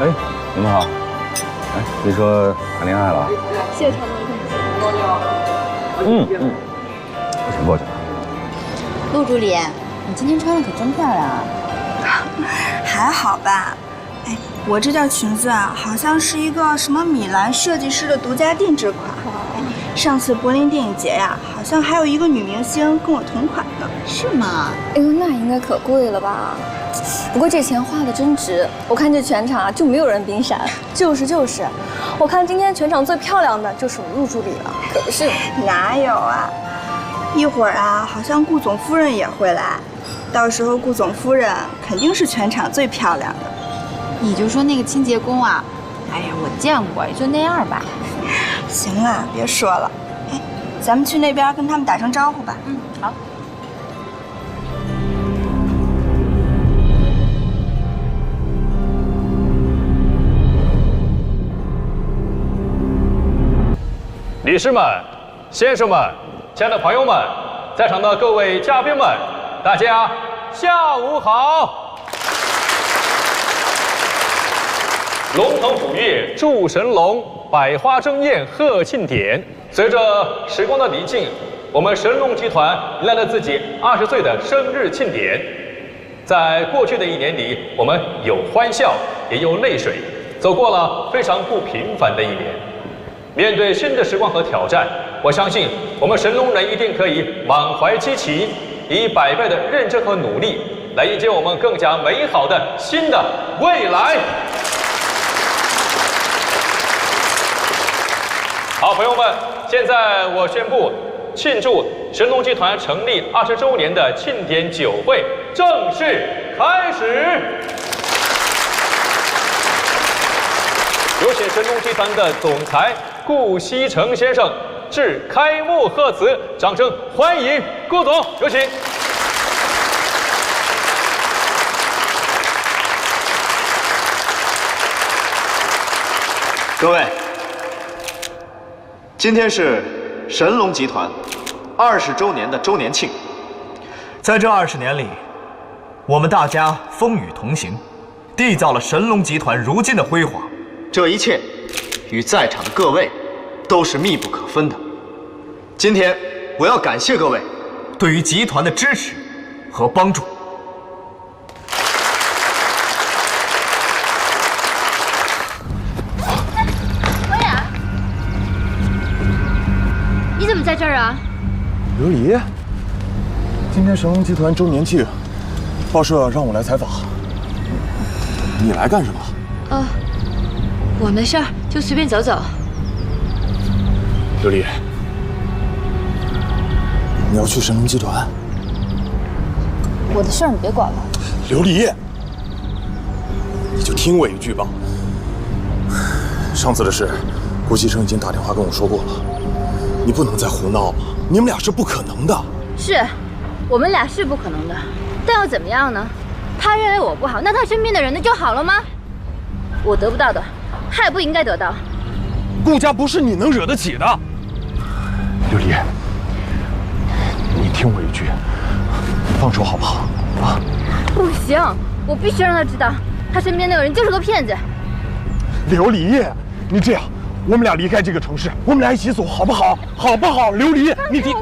哎，你们好。哎，你说谈恋爱了？谢谢常总请过去。陆助理，你今天穿的可真漂亮啊！还好吧。哎，我这件裙子啊，好像是一个什么米兰设计师的独家定制款。哎，上次柏林电影节呀，好像还有一个女明星跟我同款呢。是吗？哎呦，那应该可贵了吧？不过这钱花的真值，我看这全场啊就没有人比你闪。就是，我看今天全场最漂亮的就是我们陆助理了，可不是？哪有啊？一会儿啊，好像顾总夫人也会来，到时候顾总夫人肯定是全场最漂亮的。你就说那个清洁工啊，哎呀，我见过，也就那样吧。行了，别说了。哎，咱们去那边跟他们打声招呼吧。好。女士们、先生们、亲爱的朋友们，在场的各位嘉宾们，大家下午好！龙腾虎跃祝神龙，百花争艳贺庆典。随着时光的临近，我们神龙集团迎来了自己20岁的生日庆典。在过去的1年里，我们有欢笑，也有泪水，走过了非常不平凡的1年。面对新的时光和挑战，我相信我们神龙人一定可以满怀激情，以100倍的认真和努力来迎接我们更加美好的新的未来。好，朋友们，现在我宣布，庆祝神龙集团成立20周年的庆典酒会正式开始。有请神龙集团的总裁顾锡成先生致开幕贺词，掌声欢迎顾总，有请。各位，今天是神龙集团20周年的周年庆。在这20年里，我们大家风雨同行，缔造了神龙集团如今的辉煌。这一切与在场的各位都是密不可分的。今天我要感谢各位对于集团的支持和帮助。薇娅，你怎么在这儿啊？刘离，今天神龙集团周年庆，报社让我来采访，你来干什么？我没事儿，就随便走走。刘离，你要去神龙集团？我的事儿你别管了。刘离，你就听我一句吧。上次的事，顾锡成已经打电话跟我说过了，你不能再胡闹了，你们俩是不可能的。是，我们俩是不可能的，但又怎么样呢？他认为我不好，那他身边的人呢就好了吗？我得不到的，他也不应该得到。顾家不是你能惹得起的。刘离，你听我一句，放手好不好？啊！不行，我必须让他知道，他身边那个人就是个骗子。刘离，你这样，我们俩离开这个城市，我们俩一起走，好不好？好不好？刘离，你听。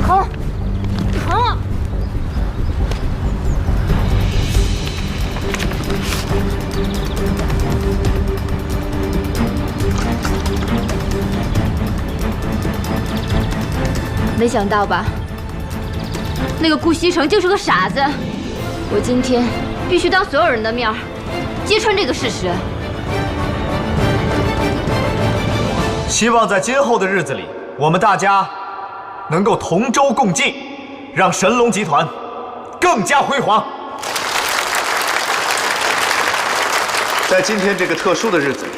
好，好。没想到吧？那个顾锡成就是个傻子。我今天必须当所有人的面揭穿这个事实。希望在今后的日子里，我们大家能够同舟共济，让神龙集团更加辉煌。在今天这个特殊的日子里，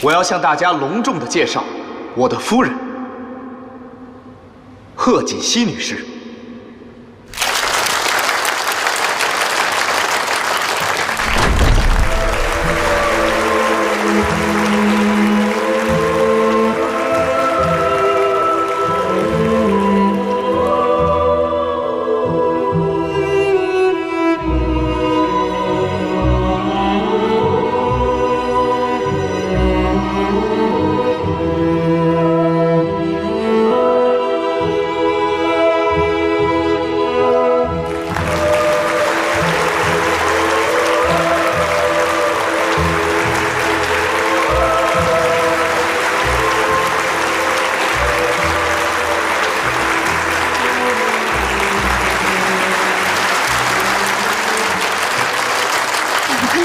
我要向大家隆重地介绍我的夫人贺锦熙女士。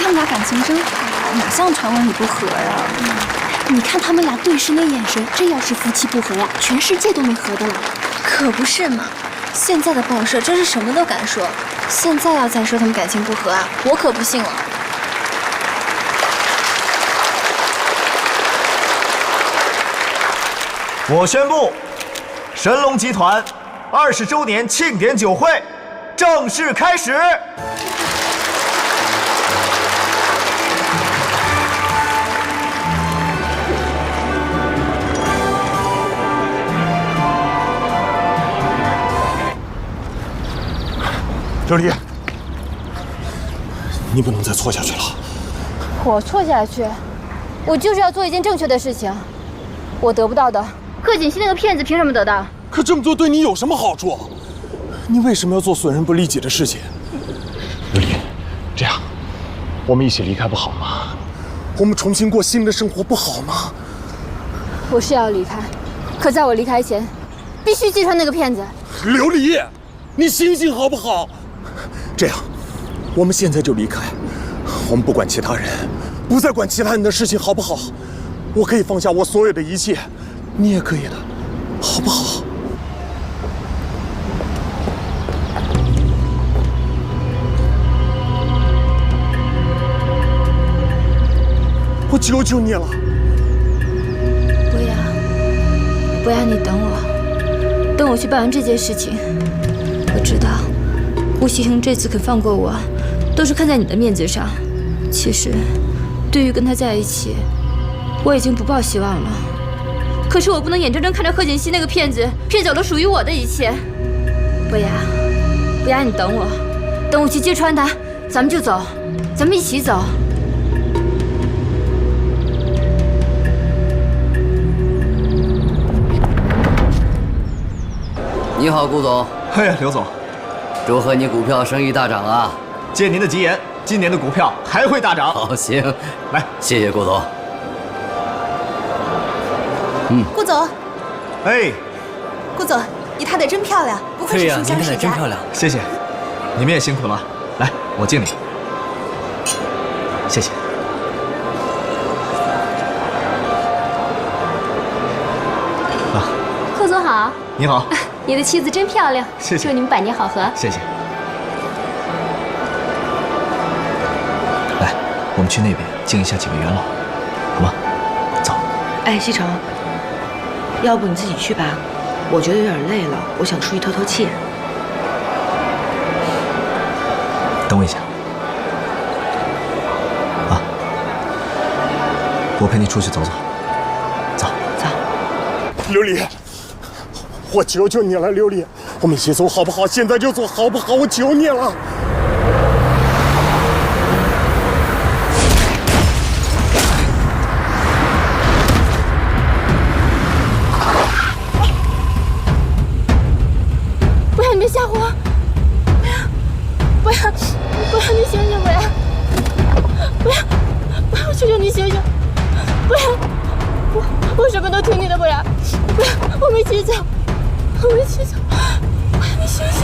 他们俩感情真好，哪像传闻里不和呀？你看他们俩对视那眼神，这要是夫妻不和呀，全世界都没合的了。可不是嘛，现在的报社真是什么都敢说。现在要再说他们感情不和啊，我可不信了。我宣布，神龙集团20周年庆典酒会正式开始。琉璃，你不能再错下去了。我错下去，我就是要做一件正确的事情。我得不到的，贺锦熙那个骗子凭什么得到？可这么做对你有什么好处？你为什么要做损人不利己的事情？琉璃，这样，我们一起离开不好吗？我们重新过新的生活不好吗？我是要离开，可在我离开前，必须击穿那个骗子。琉璃，你醒醒好不好？这样，我们现在就离开，我们不管其他人，不再管其他人的事情，好不好？我可以放下我所有的一切，你也可以的，好不好？我求求你了，不要，你等我，等我去办完这件事情。我知道，胡锡成这次肯放过我，都是看在你的面子上。其实，对于跟他在一起，我已经不抱希望了。可是我不能眼睁睁看着贺锦熙那个骗子骗走了属于我的一切。不要，你等我，等我去揭穿他，咱们就走，咱们一起走。你好，顾总。哎呀，刘总，祝贺你股票生意大涨啊！借您的吉言，今年的股票还会大涨。好，行，来，谢谢顾总。顾总，哎，顾总，你踏得真漂亮，不愧是书香世家。真漂亮。谢谢，你们也辛苦了。来，我敬你。谢谢。贺总好。你好。你的妻子真漂亮，谢谢。祝你们百年好合。谢谢。来，我们去那边敬一下几位元老，好吗？走。哎，西城，要不你自己去吧，我觉得有点累了，我想出去透透气。等我一下。啊，我陪你出去走走。走。琉璃。我求求你了，琉璃，我们一起走好不好？现在就走好不好？我求你了。不要，你别吓唬我！不要，你醒醒！不要，我求求你醒醒！不要，我什么都听你的，不要，我们一起走。我们一起走，你醒醒！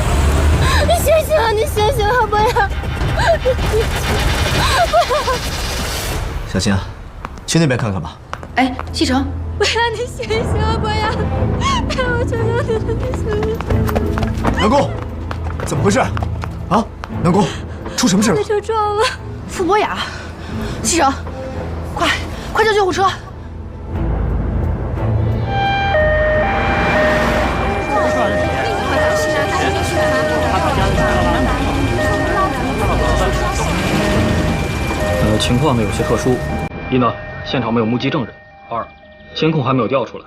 你醒醒啊！你醒醒啊！不要！小心啊，去那边看看吧。哎，西城，不要！你醒醒啊！不要！我求求你了，你醒醒！南宫，怎么回事？啊，南宫，出什么事了？被车撞了。傅博雅，西城，快叫救护车！情况呢有些特殊，一呢，现场没有目击证人；二，监控还没有调出来。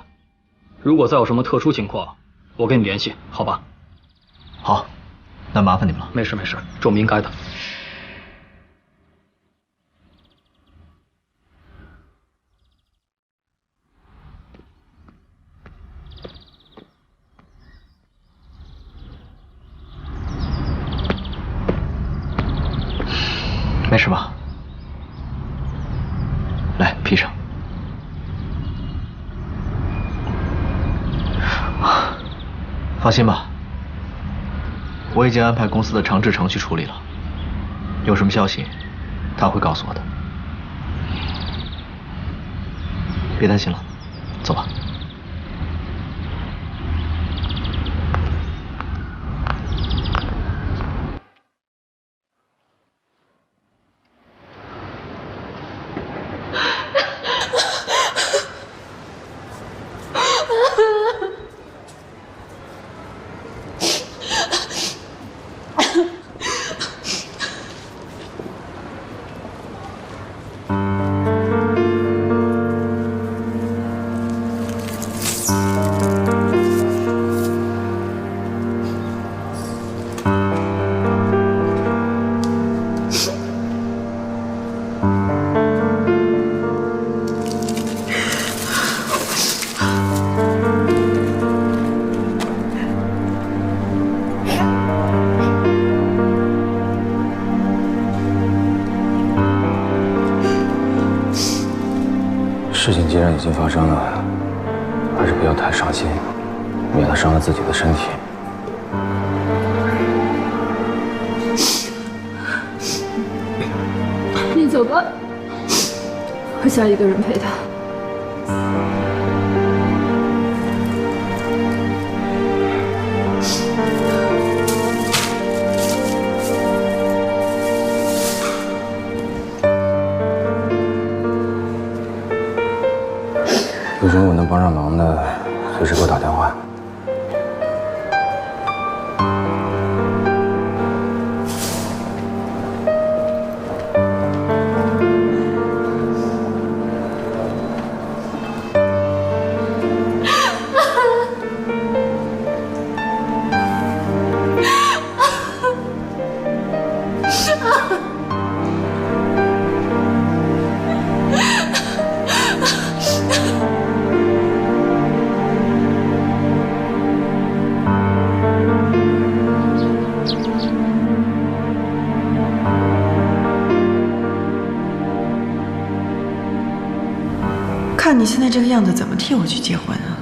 如果再有什么特殊情况，我跟你联系，好吧？好，那麻烦你们了。没事，这我们应该的。没事吧？来，披上。放心吧，我已经安排公司的长治程序处理了。有什么消息，他会告诉我的。别担心了，走吧。事情既然已经发生了，还是不要太伤心，免得伤了自己的身体。你走吧，我想一个人陪他。有什么我能帮上忙的，随时给我打电话。看你现在这个样子，怎么替我去结婚啊？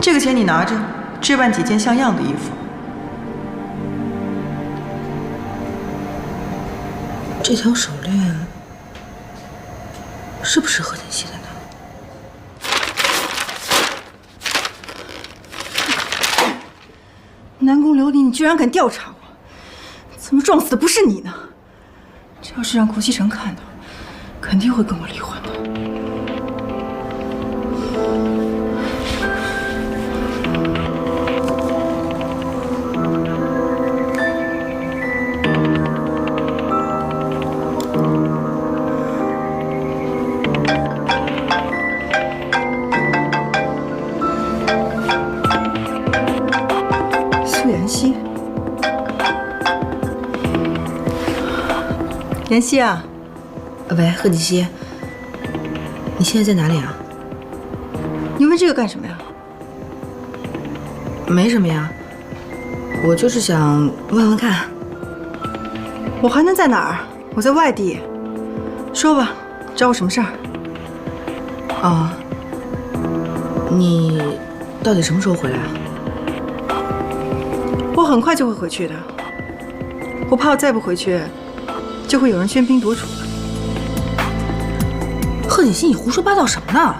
这个钱你拿着，置办几件像样的衣服。这条手链是不是贺锦熙的呢？南宫琉璃，你居然敢调查我！怎么撞死的不是你呢？这要是让顾西城看到，肯定会跟我离婚的。苏妍希，妍希啊！喂，贺锦熙，你现在在哪里啊？你问这个干什么呀？没什么呀，我就是想问问看。我还能在哪儿？我在外地。说吧，找我什么事儿？哦，你到底什么时候回来啊？我很快就会回去的。我怕我再不回去，就会有人喧宾夺主的。贺锦熙，你胡说八道什么呢？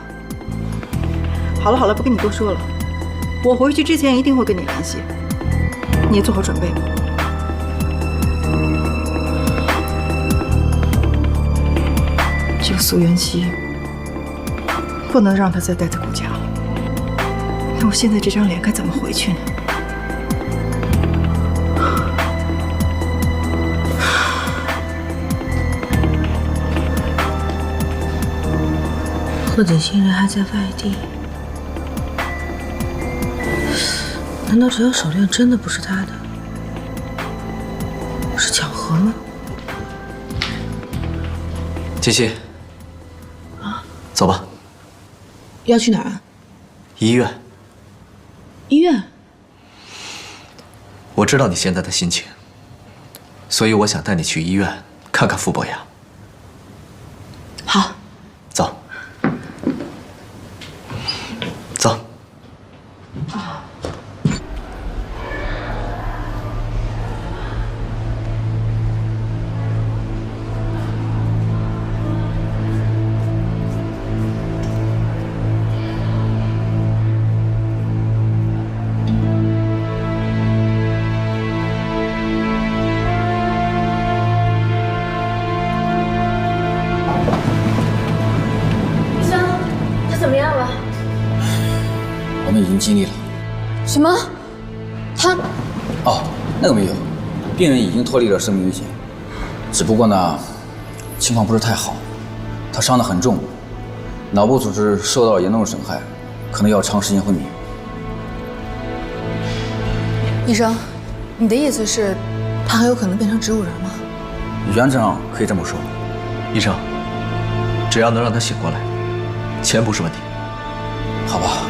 好了好了，不跟你多说了。我回去之前一定会跟你联系，你也做好准备吧。这个苏妍希，不能让她再待在顾家了。那我现在这张脸该怎么回去呢？贺锦熙人还在外地，难道这条手链真的不是他的？是巧合吗？锦熙，啊，走吧。要去哪儿啊？医院。医院？我知道你现在的心情，所以我想带你去医院看看傅博雅。好，走。走。经尽力了。什么？他？哦，那个没有，病人已经脱离了生命危险，只不过呢，情况不是太好，他伤得很重，脑部组织受到了严重损害，可能要长时间昏迷。医生，你的意思是，他很有可能变成植物人吗？原则上可以这么说。医生，只要能让他醒过来，钱不是问题。好吧。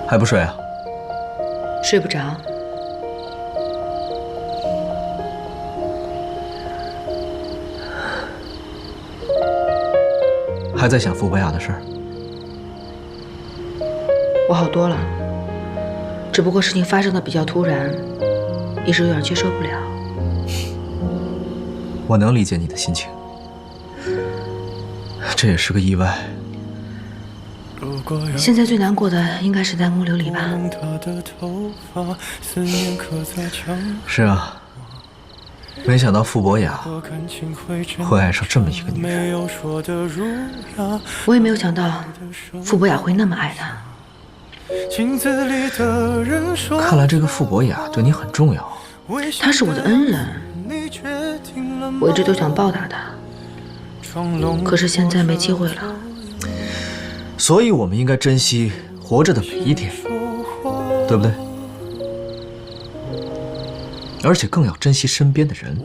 还不睡啊？睡不着。还在想傅博雅的事儿？我好多了，只不过事情发生的比较突然，一时有点接受不了。我能理解你的心情，这也是个意外。现在最难过的应该是南宫琉璃吧？是啊，没想到傅博雅会爱上这么一个女人。我也没有想到傅博雅会那么爱他。看来这个傅博雅对你很重要。他是我的恩人，我一直都想报答他，可是现在没机会了。所以我们应该珍惜活着的每一天，对不对？而且更要珍惜身边的人，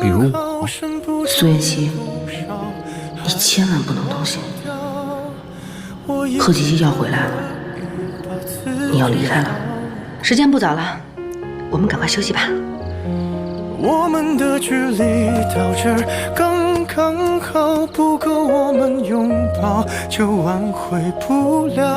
比如我。苏妍希，你千万不能动心。贺吉吉要回来了，你要离开了，时间不早了，我们赶快休息吧。我们的距离到这儿刚好，不够我们拥抱就挽回不了。